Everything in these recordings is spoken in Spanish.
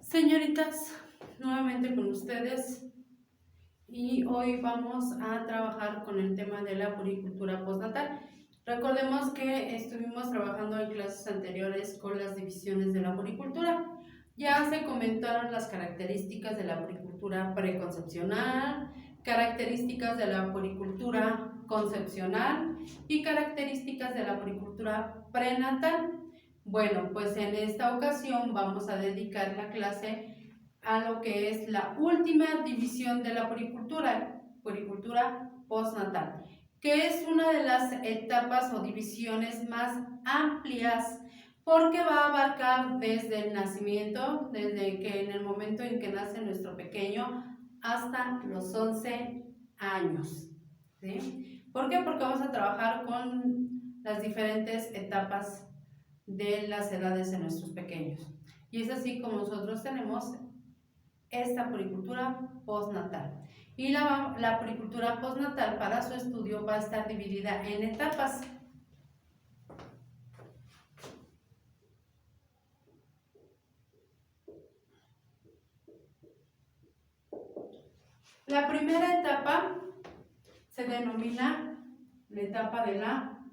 Señoritas, nuevamente con ustedes y hoy vamos a trabajar con el tema de la puericultura postnatal. Recordemos que estuvimos trabajando en clases anteriores con las divisiones de la puericultura. Ya se comentaron las características de la puericultura preconcepcional, características de la puericultura concepcional y características de la puericultura prenatal. Bueno, pues en esta ocasión vamos a dedicar la clase a lo que es la última división de la puericultura postnatal, que es una de las etapas o divisiones más amplias porque va a abarcar desde el nacimiento, desde que en el momento en que nace nuestro pequeño hasta los 11 años. ¿Sí? ¿Por qué? Porque vamos a trabajar con las diferentes etapas de las edades de nuestros pequeños. Y es así como nosotros tenemos esta puericultura postnatal. Y la puericultura postnatal para su estudio va a estar dividida en etapas. La primera etapa se denomina la etapa de la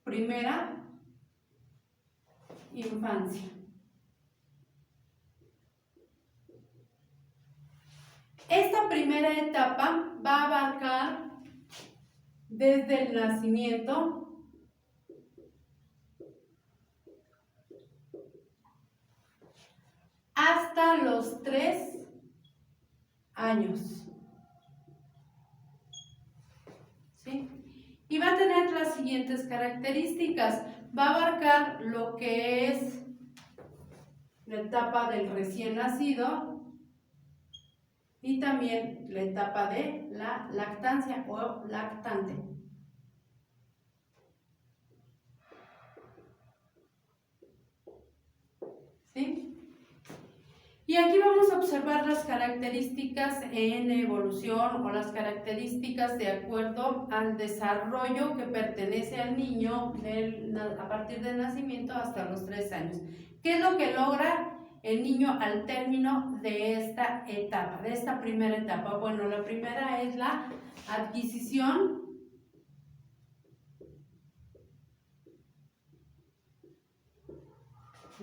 primera infancia. Esta primera etapa va a abarcar desde el nacimiento hasta los 3 años. ¿Sí? Y va a tener las siguientes características. Va a abarcar lo que es la etapa del recién nacido y también la etapa de la lactancia o lactante. ¿Sí? Y aquí vamos a observar las características en evolución o las características de acuerdo al desarrollo que pertenece al niño a partir del nacimiento hasta los 3 años. ¿Qué es lo que logra el niño al término de esta etapa, de esta primera etapa? Bueno, la primera es la adquisición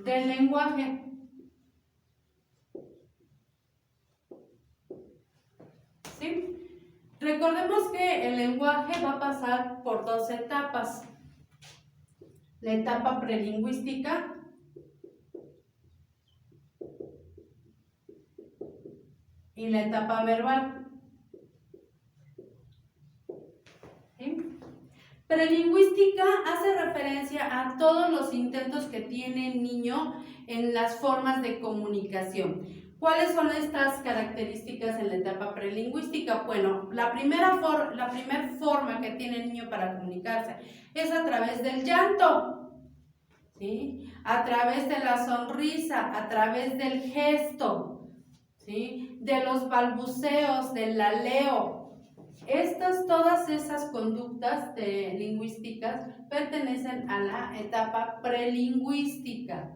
del lenguaje. ¿Sí? Recordemos que el lenguaje va a pasar por 2 etapas. La etapa prelingüística y la etapa verbal. ¿Sí? Prelingüística hace referencia a todos los intentos que tiene el niño en las formas de comunicación. ¿Cuáles son estas características en la etapa prelingüística? Bueno, la primera forma que tiene el niño para comunicarse es a través del llanto, ¿sí? A través de la sonrisa, a través del gesto, ¿sí? De los balbuceos, del laleo. Todas esas conductas lingüísticas pertenecen a la etapa prelingüística.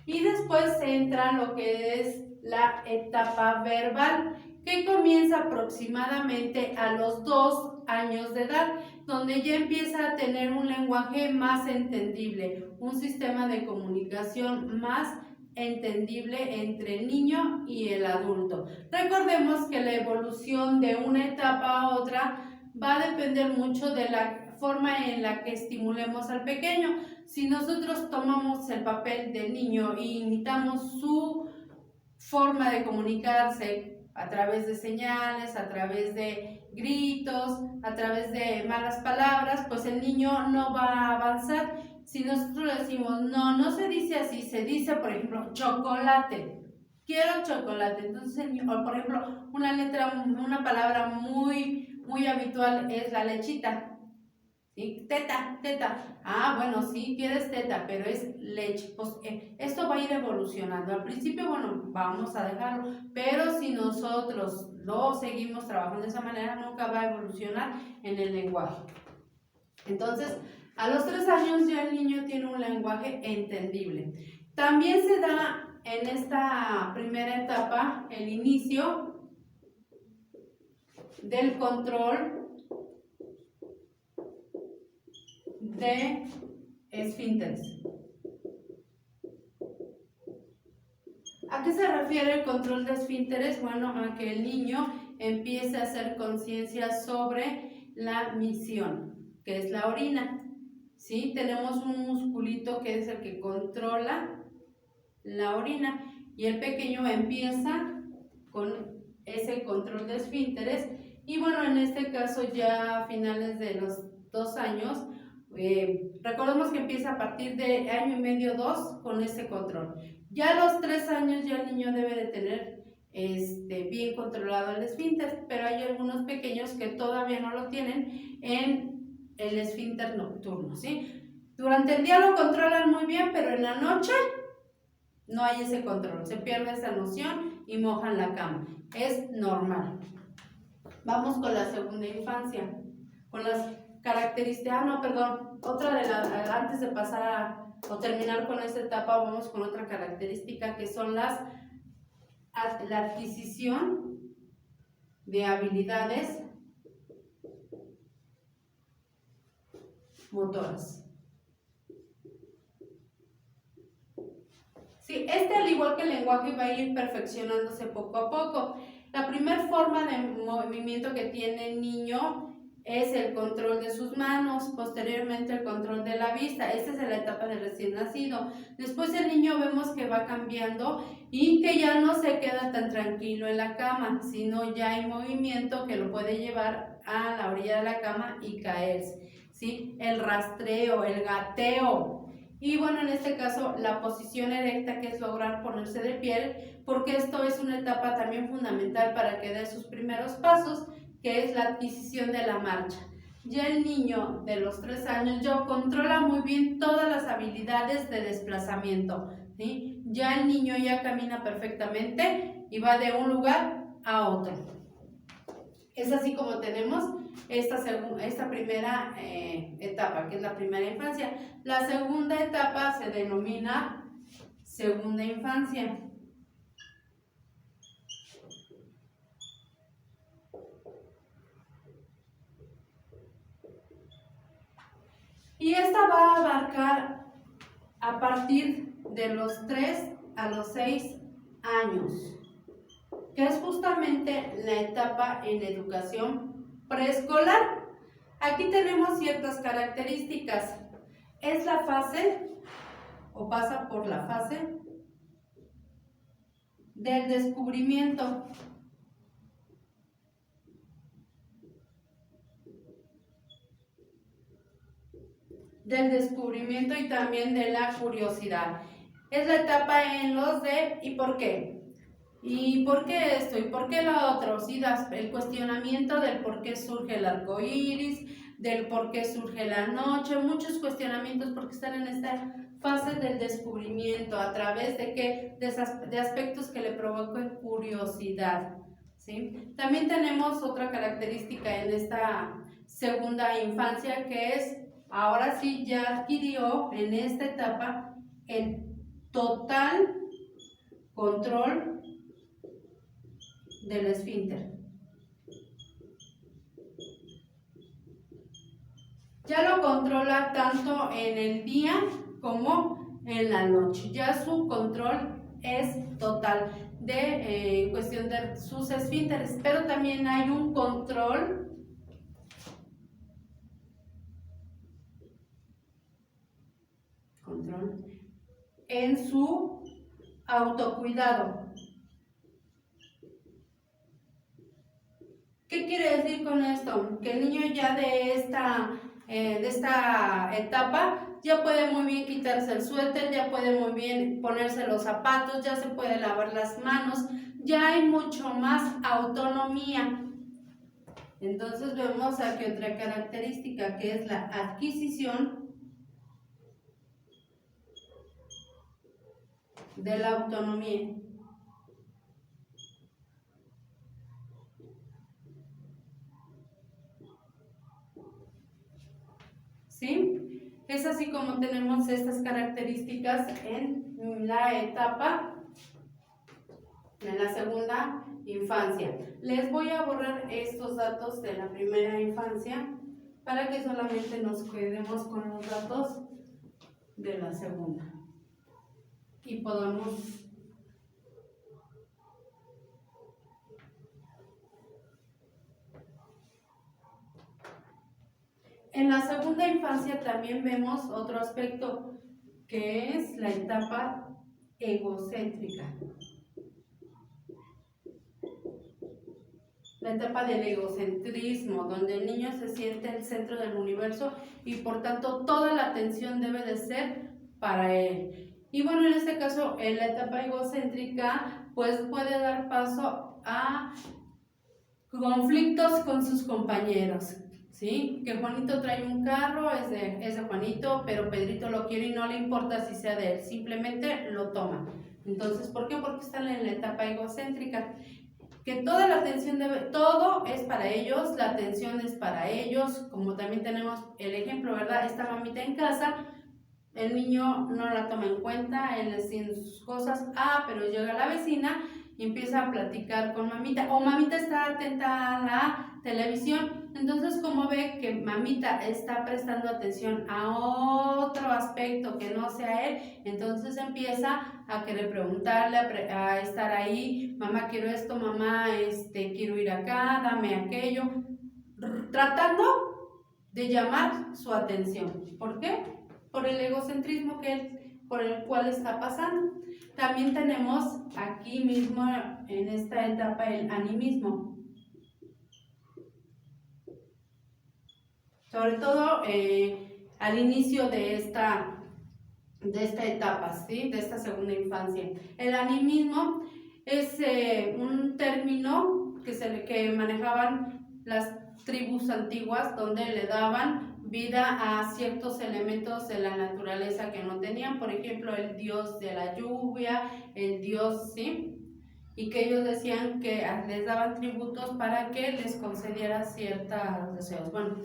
Y después entra lo que es la etapa verbal, que comienza aproximadamente a los 2 años de edad, donde ya empieza a tener un lenguaje más entendible, un sistema de comunicación más entendible entre el niño y el adulto. Recordemos que la evolución de una etapa a otra va a depender mucho de la forma en la que estimulemos al pequeño. Si nosotros tomamos el papel del niño e imitamos su forma de comunicarse a través de señales, a través de gritos, a través de malas palabras, pues el niño no va a avanzar. Si nosotros le decimos, no, no se dice así, se dice, por ejemplo, chocolate, quiero chocolate. Entonces, o por ejemplo, una palabra muy habitual es la lechita. ¿Sí? Teta, teta. Ah, bueno, sí, quieres teta, pero es leche. Pues esto va a ir evolucionando. Al principio, bueno, vamos a dejarlo, pero si nosotros lo seguimos trabajando de esa manera, nunca va a evolucionar en el lenguaje. Entonces, a los 3 años ya el niño tiene un lenguaje entendible. También se da en esta primera etapa el inicio del control de esfínteres. ¿A qué se refiere el control de esfínteres? Bueno, a que el niño empiece a hacer conciencia sobre la misión, que es la orina. ¿Sí? Tenemos un musculito que es el que controla la orina y el pequeño empieza con ese control de esfínteres y bueno, en este caso ya a finales de los 2 años, recordemos que empieza a partir de año y medio, 2 con ese control. Ya a los 3 años ya el niño debe de tener bien controlado el esfínter, pero hay algunos pequeños que todavía no lo tienen en el esfínter nocturno, ¿sí? Durante el día lo controlan muy bien, pero en la noche no hay ese control, se pierde esa noción y mojan la cama. Es normal. Vamos con la segunda infancia, con las características, otra de las, antes de pasar o terminar con esta etapa, vamos con otra característica que son la adquisición de habilidades motoras. Sí, al igual que el lenguaje va a ir perfeccionándose poco a poco. La primera forma de movimiento que tiene el niño es el control de sus manos, posteriormente el control de la vista. Esta es la etapa del recién nacido. Después el niño vemos que va cambiando y que ya no se queda tan tranquilo en la cama, sino ya hay movimiento que lo puede llevar a la orilla de la cama y caerse, ¿sí? El rastreo, el gateo. Y bueno, en este caso la posición erecta, que es lograr ponerse de pie, porque esto es una etapa también fundamental para que dé sus primeros pasos, que es la adquisición de la marcha. Ya el niño de los 3 años ya controla muy bien todas las habilidades de desplazamiento, ¿sí? Ya el niño ya camina perfectamente y va de un lugar a otro. Es así como tenemos esta primera etapa, que es la primera infancia. La segunda etapa se denomina segunda infancia. Y esta va a abarcar a partir de los 3 a los 6 años, que es justamente la etapa en educación preescolar. Aquí tenemos ciertas características. Es la fase, o pasa por la fase, del descubrimiento. Del descubrimiento y también de la curiosidad. Es la etapa en los de ¿y por qué? ¿Y por qué esto? ¿Y por qué lo otro? Sí, el cuestionamiento del por qué surge el arco iris, del por qué surge la noche, muchos cuestionamientos porque están en esta fase del descubrimiento, a través de qué, de aspectos que le provoquen curiosidad, ¿sí? También tenemos otra característica en esta segunda infancia, que es, ahora sí ya adquirió en esta etapa el total control del esfínter. Ya lo controla tanto en el día como en la noche. Ya su control es total de cuestión de sus esfínteres, pero también hay un control en su autocuidado. ¿Qué quiere decir con esto? Que el niño ya de esta etapa ya puede muy bien quitarse el suéter, ya puede muy bien ponerse los zapatos, ya se puede lavar las manos, ya hay mucho más autonomía. Entonces vemos aquí otra característica, que es la adquisición de la autonomía. ¿Sí? Es así como tenemos estas características en la etapa En la segunda infancia. Les voy a borrar estos datos de la primera infancia para que solamente nos quedemos con los datos de la segunda y podamos en la segunda infancia también vemos otro aspecto que es la etapa egocéntrica. La etapa del egocentrismo, donde el niño se siente el centro del universo y por tanto toda la atención debe de ser para él. Y bueno, en este caso, en la etapa egocéntrica, pues puede dar paso a conflictos con sus compañeros, ¿sí? Que Juanito trae un carro, es de Juanito, pero Pedrito lo quiere y no le importa si sea de él, simplemente lo toma. Entonces, ¿por qué? Porque están en la etapa egocéntrica. Que toda la atención todo es para ellos, la atención es para ellos, como también tenemos el ejemplo, ¿verdad? Esta mamita en casa, el niño no la toma en cuenta, él haciendo sus cosas, pero llega la vecina y empieza a platicar con mamita, o mamita está atenta a la televisión, entonces como ve que mamita está prestando atención a otro aspecto que no sea él, entonces empieza a querer preguntarle, a estar ahí, mamá quiero esto, mamá quiero ir acá, dame aquello, tratando de llamar su atención. ¿Por qué? Por el egocentrismo por el cual está pasando. También tenemos aquí mismo en esta etapa el animismo. Sobre todo al inicio de esta etapa, ¿sí? De esta segunda infancia. El animismo es un término que manejaban las tribus antiguas, donde le daban vida a ciertos elementos de la naturaleza que no tenían, por ejemplo, el dios de la lluvia, el dios, ¿sí? Y que ellos decían que les daban tributos para que les concediera ciertos deseos. Bueno,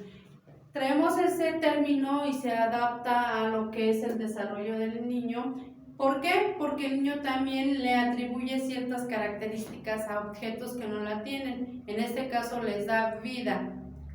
traemos ese término y se adapta a lo que es el desarrollo del niño. ¿Por qué? Porque el niño también le atribuye ciertas características a objetos que no la tienen. En este caso les da vida,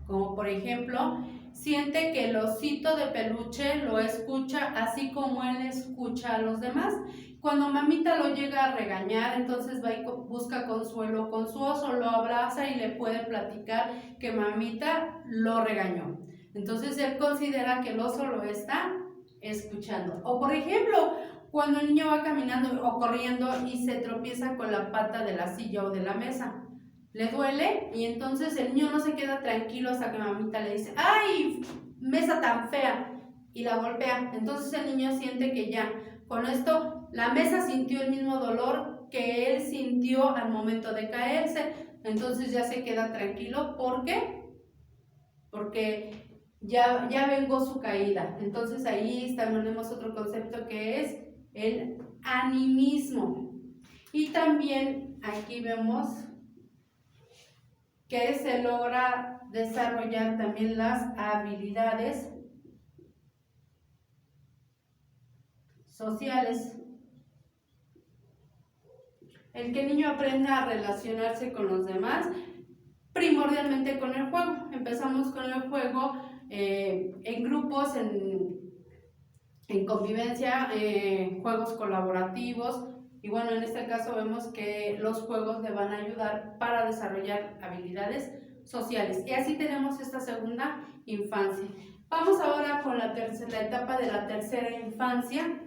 como por ejemplo, siente que el osito de peluche lo escucha así como él escucha a los demás. Cuando mamita lo llega a regañar, entonces va y busca consuelo con su oso, lo abraza y le puede platicar que mamita lo regañó. Entonces él considera que el oso lo está escuchando. O por ejemplo, cuando el niño va caminando o corriendo y se tropieza con la pata de la silla o de la mesa, le duele y entonces el niño no se queda tranquilo hasta que mamita le dice, ¡ay, mesa tan fea! Y la golpea. Entonces el niño siente que ya, con esto, la mesa sintió el mismo dolor que él sintió al momento de caerse. Entonces ya se queda tranquilo. ¿Por qué? Porque ya vengó su caída. Entonces ahí tenemos otro concepto que es el animismo. Y también aquí vemos que se logra desarrollar también las habilidades sociales. El que el niño aprenda a relacionarse con los demás, primordialmente con el juego. Empezamos con el juego en grupos, en convivencia, juegos colaborativos. Y bueno, en este caso vemos que los juegos le van a ayudar para desarrollar habilidades sociales. Y así tenemos esta segunda infancia. Vamos ahora con la etapa de la tercera infancia.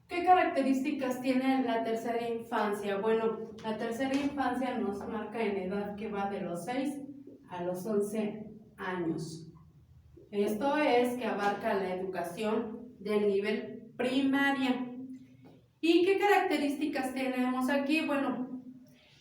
¿Qué características tiene la tercera infancia? Bueno, la tercera infancia nos marca en edad que va de los 6 a los 11 años. Esto es que abarca la educación del nivel primaria. ¿Y qué características tenemos aquí? Bueno,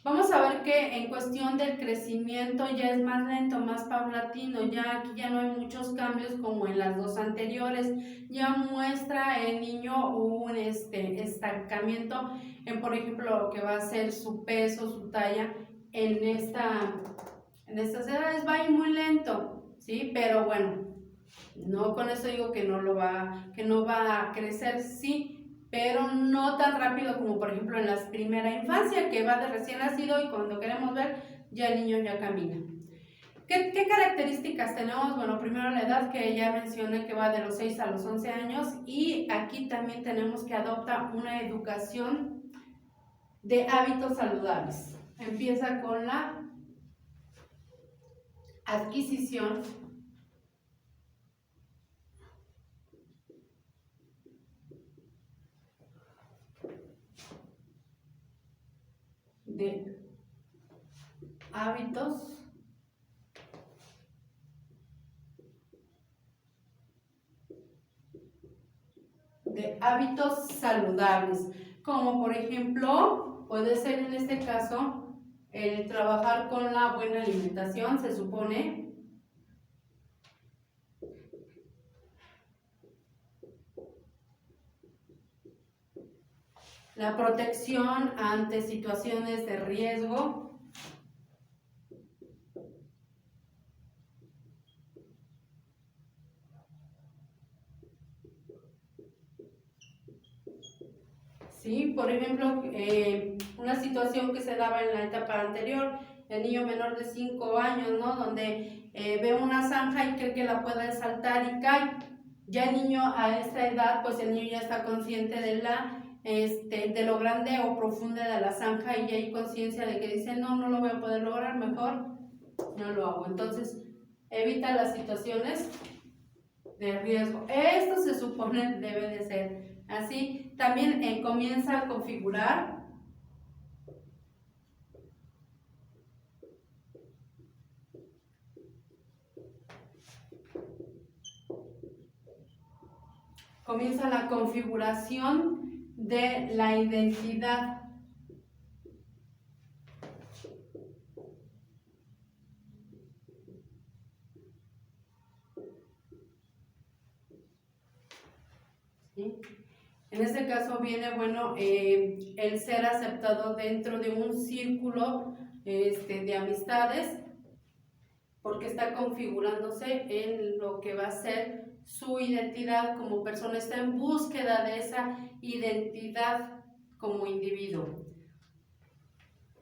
Vamos a ver que en cuestión del crecimiento ya es más lento, más paulatino, ya aquí ya no hay muchos cambios como en las dos anteriores, ya muestra el niño un estancamiento en, por ejemplo, lo que va a ser su peso, su talla en estas edades, va a ir muy lento, ¿sí? Pero bueno, no con eso digo que no va a crecer, sí, pero no tan rápido como por ejemplo en la primera infancia, que va de recién nacido y cuando queremos ver ya el niño ya camina. ¿Qué características tenemos? Bueno, primero la edad, que ya mencioné que va de los 6 a los 11 años, y aquí también tenemos que adopta una educación de hábitos saludables. Empieza con la adquisición de hábitos saludables, como por ejemplo puede ser en este caso el trabajar con la buena alimentación, se supone, la protección ante situaciones de riesgo, ¿sí? Por ejemplo, una situación que se daba en la etapa anterior, el niño menor de 5 años, ¿no? Donde ve una zanja y cree que la puede saltar y cae. Ya el niño a esta edad, pues el niño ya está consciente de lo grande o profunda de la zanja y ya hay conciencia de que dice, no lo voy a poder lograr, mejor no lo hago. Entonces, evita las situaciones de riesgo. Esto se supone debe de ser así. También comienza a configurar la configuración de la identidad. ¿Sí? En este caso viene, bueno, el ser aceptado dentro de un círculo de amistades, porque está configurándose en lo que va a ser su identidad como persona, está en búsqueda de esa identidad como individuo.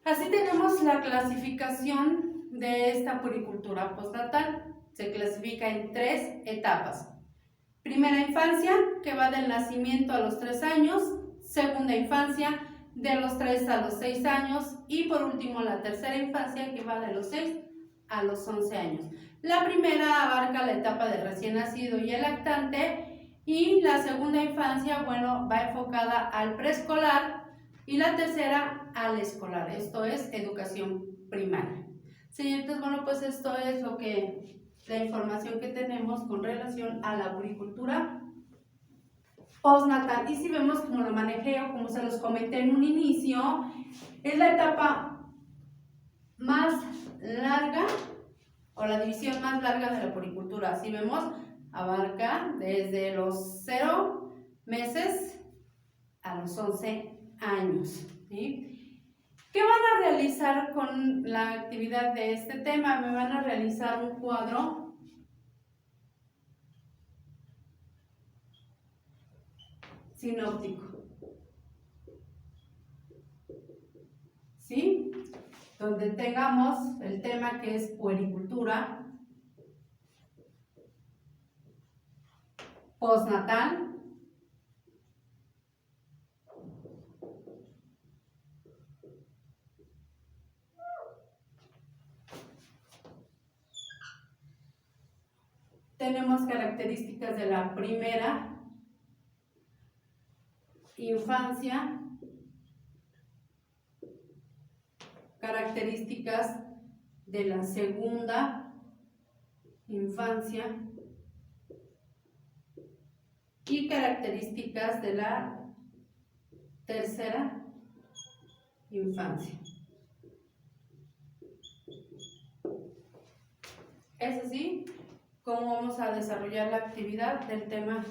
Así tenemos la clasificación de esta puericultura postnatal. Se clasifica en 3 etapas. Primera infancia, que va del nacimiento a los 3 años. Segunda infancia, de los 3 a los 6 años. Y por último, la tercera infancia, que va de los 6 a los 11 años. La primera abarca la etapa del recién nacido y el lactante. Y la segunda infancia, bueno, va enfocada al preescolar. Y la tercera al escolar. Esto es educación primaria. Señoritas, bueno, pues esto es la información que tenemos con relación a la puericultura postnatal. Y si vemos cómo lo manejé o como se los comenté en un inicio, es la etapa más larga o la división más larga de la puericultura. Si vemos, abarca desde los 0 meses a los 11 años. ¿Sí? ¿Qué van a realizar con la actividad de este tema? Me van a realizar un cuadro sinóptico. ¿Sí? Donde tengamos el tema que es puericultura postnatal, tenemos características de la primera infancia, características de la segunda infancia y características de la tercera infancia. Es así como vamos a desarrollar la actividad del tema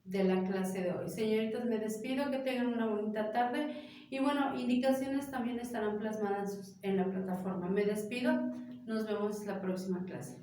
de la clase de hoy. Señoritas, me despido, que tengan una bonita tarde y bueno, indicaciones también estarán plasmadas en la plataforma. Me despido, nos vemos la próxima clase.